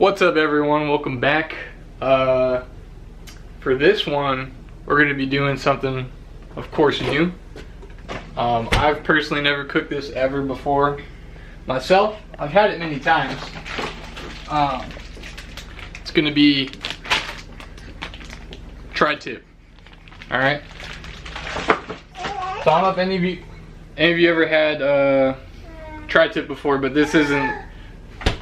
What's up everyone, welcome back. For this one, we're going to be doing something, of course, new. I've personally never cooked this ever before myself. I've had it many times. It's going to be tri-tip. Alright? So I don't know if any of you ever had tri-tip before, but this isn't.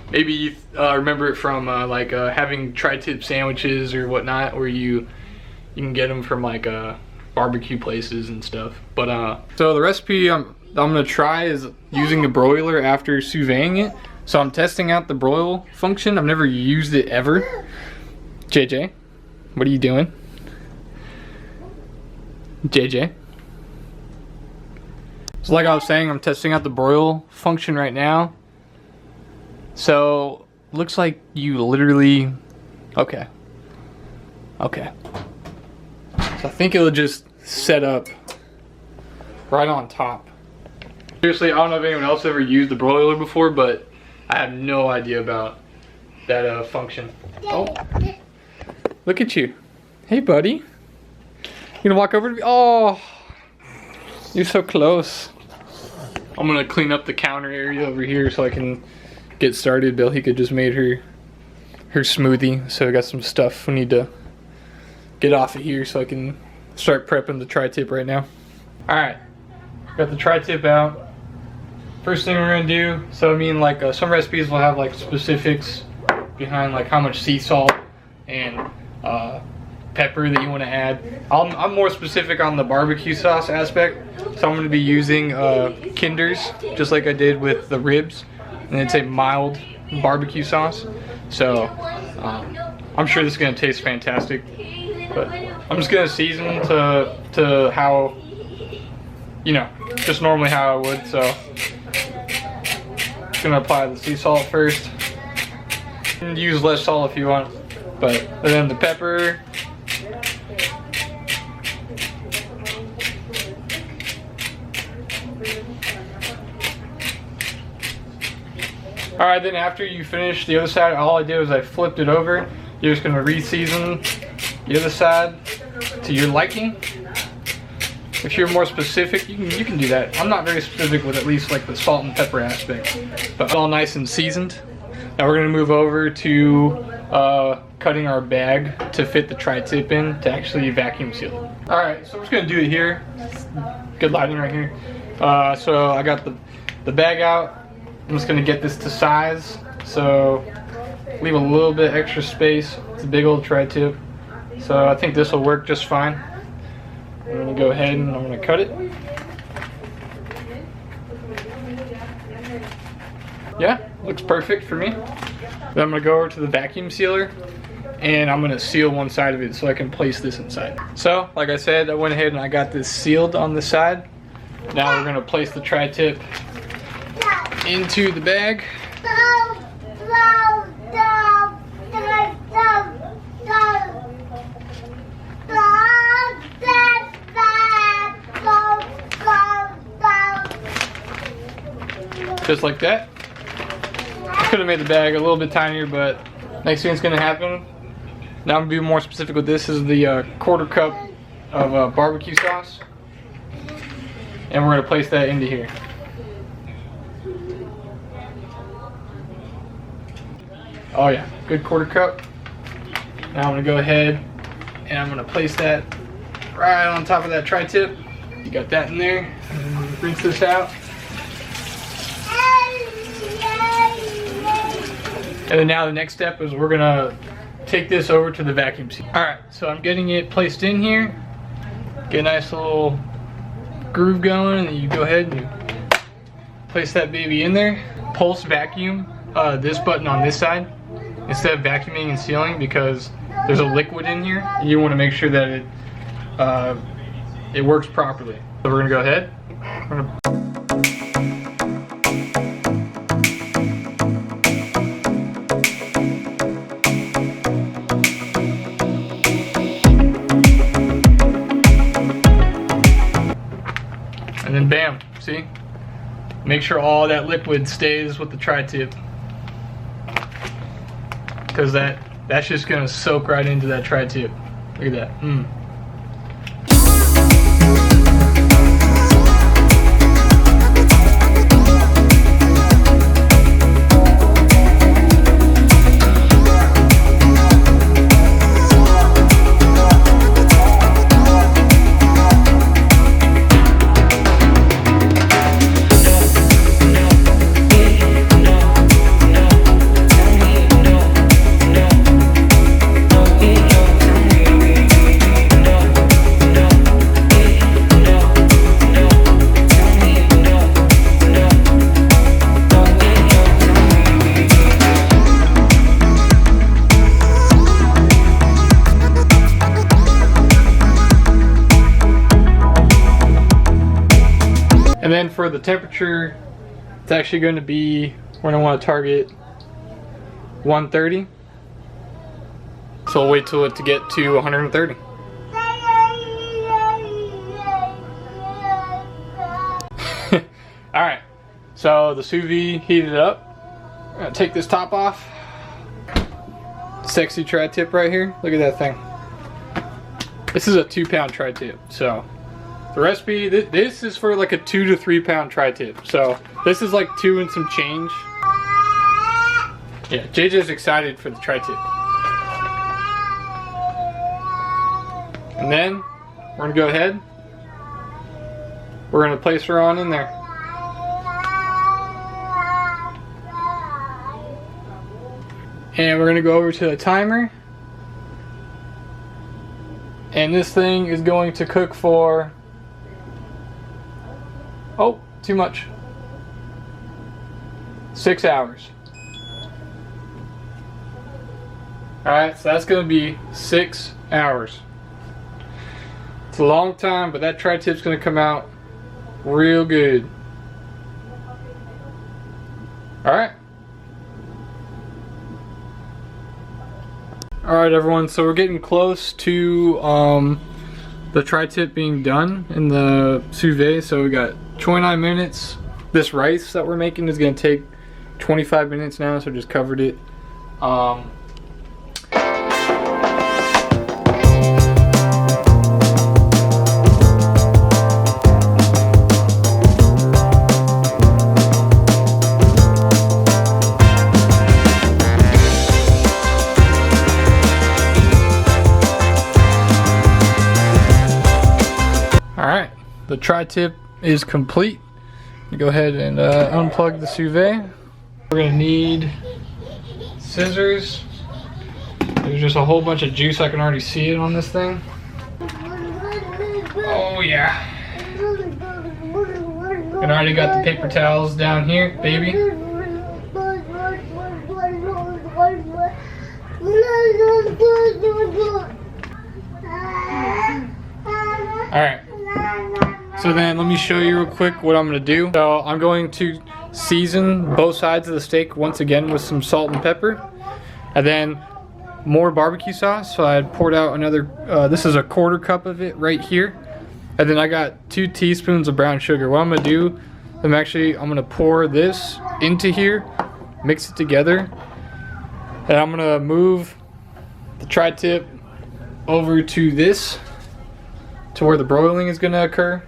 Maybe you remember it from having tri-tip sandwiches or whatnot, where you can get them from barbecue places and stuff. But so the recipe I'm gonna try is using the broiler after sous videing it. So I'm testing out the broil function. I've never used it ever. JJ, what are you doing? JJ. So like I was saying, I'm testing out the broil function right now. So, looks like you literally, okay. So I think it'll just set up right on top. Seriously, I don't know if anyone else ever used the broiler before, but I have no idea about that function. Oh, look at you. Hey buddy. You gonna walk over to me? Oh, you're so close. I'm gonna clean up the counter area over here so I can get started. Belhika just made her smoothie, so I got some stuff we need to get off of here so I can start prepping the tri-tip right now. Alright, got the tri-tip out. First thing we're gonna do, so I mean some recipes will have specifics behind how much sea salt and pepper that you want to add. I'm more specific on the barbecue sauce aspect, so I'm going to be using Kinder's, just like I did with the ribs. And it's a mild barbecue sauce, so I'm sure this is going to taste fantastic. But I'm just going to season to how, just normally how I would. So just going to apply the sea salt first. You can use less salt if you want, and then the pepper. Alright, then after you finish the other side, all I did was I flipped it over. You're just going to re-season the other side to your liking. If you're more specific, you can do that. I'm not very specific with at least the salt and pepper aspect. But it's all nice and seasoned. Now we're going to move over to cutting our bag to fit the tri-tip in to actually vacuum seal it. Alright, so we're just going to do it here. Good lighting right here. So I got the bag out. I'm just going to get this to size, so leave a little bit extra space. It's a big old tri-tip, so I think this will work just fine. I'm going to go ahead and I'm going to cut it. Yeah, looks perfect for me. Then I'm going to go over to the vacuum sealer and I'm going to seal one side of it so I can place this inside. So, like I said, I went ahead and I got this sealed on the side. Now we're going to place the tri-tip into the bag. Just like that. Could have made the bag a little bit tinier, but next thing that's going to happen, now I'm going to be more specific with this, is the 1/4 cup of barbecue sauce. And we're going to place that into here. Oh yeah, good 1/4 cup. Now I'm gonna go ahead and I'm gonna place that right on top of that tri-tip. You got that in there. Rinse this out. And then now the next step is we're gonna take this over to the vacuum seal. Alright, so I'm getting it placed in here. Get a nice little groove going, and then you go ahead and you place that baby in there. Pulse vacuum this button on this side instead of vacuuming and sealing, because there's a liquid in here. You want to make sure that it works properly. So we're gonna go ahead. And then bam, see? Make sure all that liquid stays with the tri-tip. because that's just gonna soak right into that tri-tip. Look at that. And then for the temperature, it's actually going to be, we're going to want to target 130. So we'll wait till it to get to 130. Alright, so the sous vide heated up. I'm going to take this top off. Sexy tri-tip right here. Look at that thing. This is a 2-pound tri-tip, so the recipe, this is for like a 2 to 3 pound tri-tip. So this is like 2 and some change. Yeah, JJ's excited for the tri-tip. And then we're gonna go ahead. We're gonna place her on in there. And we're gonna go over to the timer. And this thing is going to cook for, oh, too much. 6 hours. Alright, so that's going to be 6 hours. It's a long time, but that tri-tip's going to come out real good. Alright. Alright everyone, so we're getting close to the tri-tip being done in the sous vide. So we got 29 minutes. This rice that we're making is going to take 25 minutes now, so just covered it. Alright, the tri-tip is complete. Go ahead and unplug the sous vide. We're going to need scissors. There's just a whole bunch of juice. I can already see it on this thing. Oh yeah. And I already got the paper towels down here, baby. Alright. So then let me show you real quick what I'm going to do. So I'm going to season both sides of the steak once again with some salt and pepper. And then more barbecue sauce. So I poured out another, this is a 1/4 cup of it right here. And then I got 2 teaspoons of brown sugar. What I'm going to do, I'm going to pour this into here, mix it together. And I'm going to move the tri-tip over to this, to where the broiling is going to occur.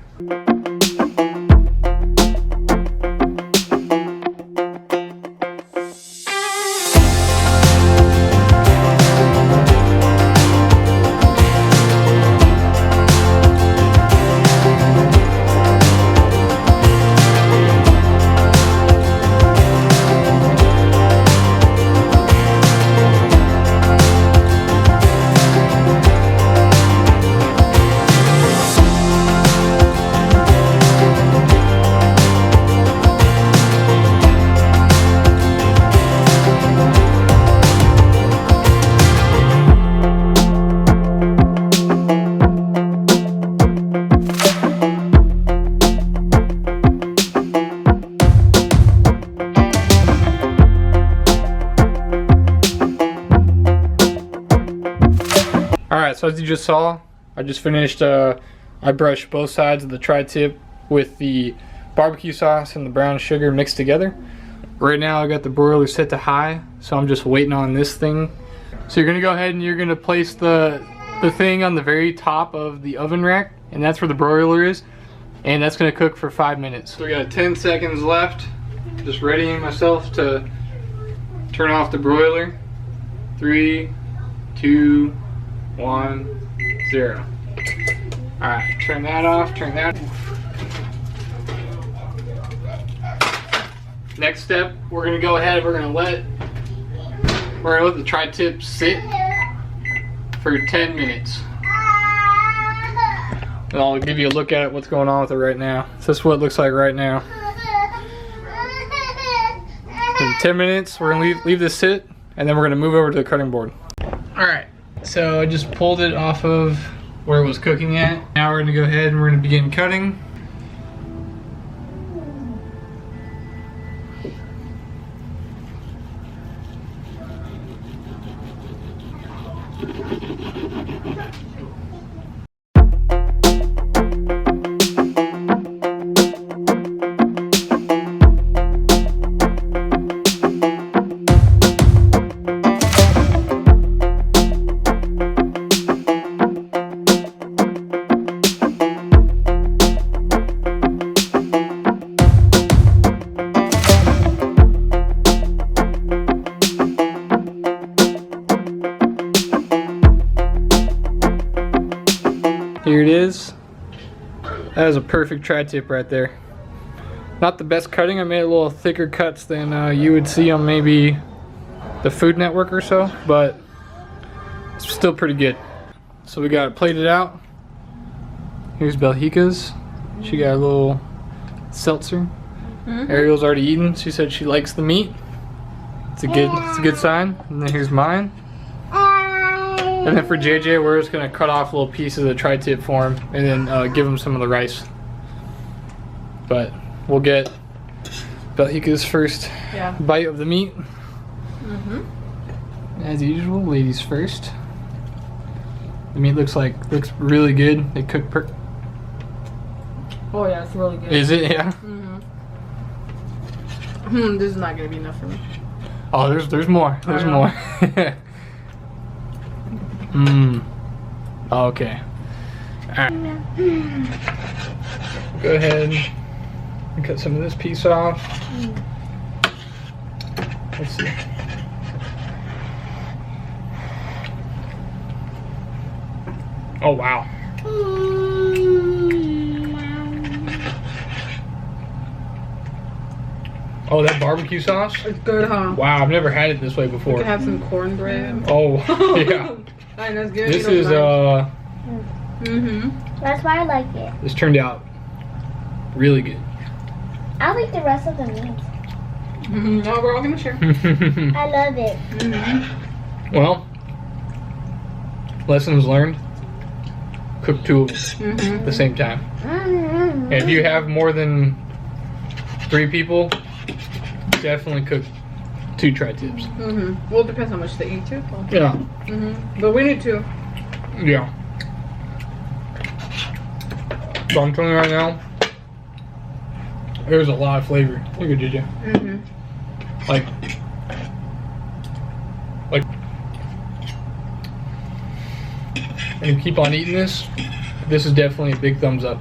Alright, so as you just saw, I just finished, I brushed both sides of the tri-tip with the barbecue sauce and the brown sugar mixed together. Right now I got the broiler set to high, so I'm just waiting on this thing. So you're gonna go ahead and you're gonna place the thing on the very top of the oven rack, and that's where the broiler is, and that's gonna cook for 5 minutes. So we got 10 seconds left. Just readying myself to turn off the broiler. 3, 2, 1, 0. Alright, turn that off, turn that. Next step, we're gonna go ahead, we're gonna let the tri-tip sit for 10 minutes. And I'll give you a look at it, what's going on with it right now. So this is what it looks like right now. In 10 minutes, we're gonna leave this sit, and then we're gonna move over to the cutting board. Alright, so I just pulled it off of where it was cooking at. Now we're gonna go ahead and we're gonna begin cutting. Here it is. That is a perfect tri-tip right there. Not the best cutting. I made a little thicker cuts than you would see on maybe the Food Network or so, but it's still pretty good. So we got it plated out. Here's Belgica's. She got a little seltzer. Ariel's already eaten. She said she likes the meat. It's a good sign. And then here's mine. And then for JJ, we're just gonna cut off little pieces of the tri-tip for him, and then give him some of the rice. But we'll get Belgica's first bite of the meat. As usual, ladies first. The meat looks really good. It cooked Oh yeah, it's really good. Is it? Yeah. This is not gonna be enough for me. Oh, there's more. There's more. Okay. Alright. Go ahead and cut some of this piece off. Let's see. Oh wow. Oh, that barbecue sauce? It's good, huh? Wow, I've never had it this way before. We can have some cornbread. Oh, yeah. That's good. This is That's why I like it. This turned out really good. I'll eat the rest of the meat. No, we're all gonna share. I love it. Well, lessons learned. Cook two of them at the same time. And if you have more than 3 people, definitely cook 2 tri-tips. Well, it depends how much they eat too. Yeah. But we need to. Yeah. So I'm telling you right now, there's a lot of flavor. Look at JJ. Like, and you keep on eating this. This is definitely a big thumbs up.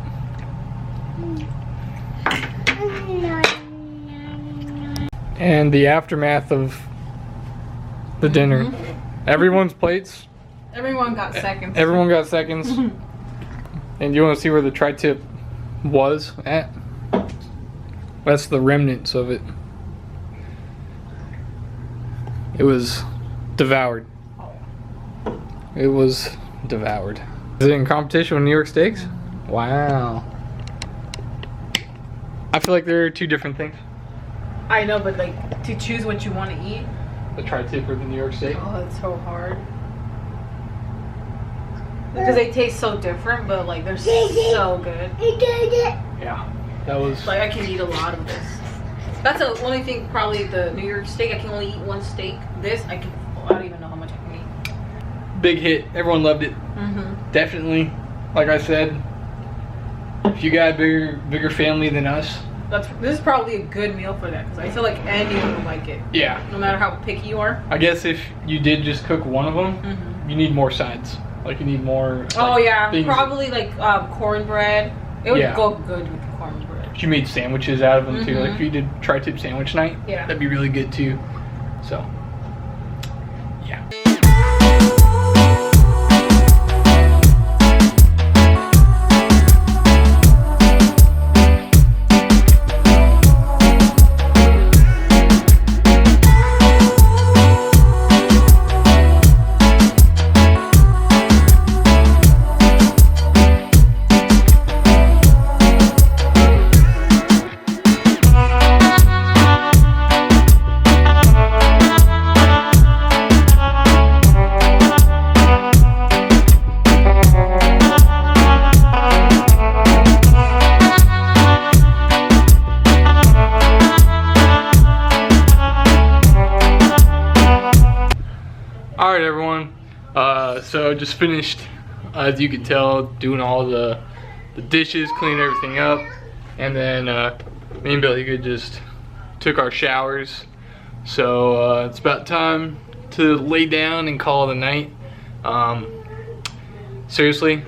And the aftermath of the dinner. Everyone's plates. Everyone got seconds. Everyone got seconds. And you want to see where the tri-tip was at? That's the remnants of it. It was devoured. It was devoured. Is it in competition with New York steaks? Wow. I feel like they're 2 different things. I know, but like to choose what you want to eat. The tri-tip or the New York steak? Oh, it's so hard. Because they taste so different, but like they're so good. Yeah, that was like I can eat a lot of this. That's the only thing. Probably the New York steak. I can only eat 1 steak. This I can. I don't even know how much I can eat. big hit. Everyone loved it. Definitely, like I said, if you got a bigger family than us, this is probably a good meal for that because I feel like anyone would like it. Yeah. No matter how picky you are. I guess if you did just cook one of them, you need more sides. Like you need more. Oh like, yeah, things. probably like cornbread. It would Yeah. go good with the cornbread. If you made sandwiches out of them too, like if you did tri-tip sandwich night, Yeah. that'd be really good too. So, yeah. Alright everyone, so just finished, as you can tell, doing all the dishes, cleaning everything up, and then me and Billy Good just took our showers, so it's about time to lay down and call it a night. Seriously,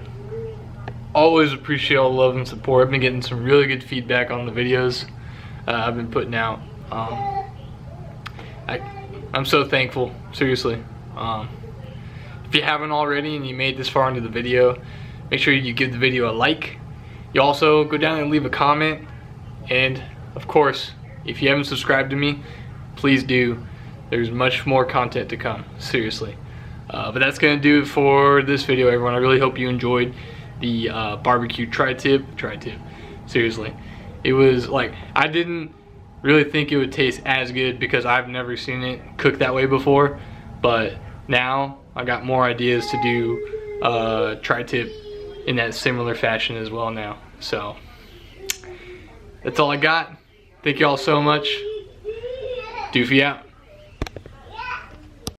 always appreciate all the love and support. I've been getting some really good feedback on the videos I've been putting out. I'm so thankful, seriously. If you haven't already and you made this far into the video, make sure you give the video a like. You also go down and leave a comment, and of course, if you haven't subscribed to me, please do. There's much more content to come, seriously. But that's gonna do it for this video, everyone. I really hope you enjoyed the barbecue tri-tip. Seriously, it was like, I didn't really think it would taste as good because I've never seen it cooked that way before, but now I got more ideas to do tri-tip in that similar fashion as well now. So that's all I got. Thank you all so much. Doofy out.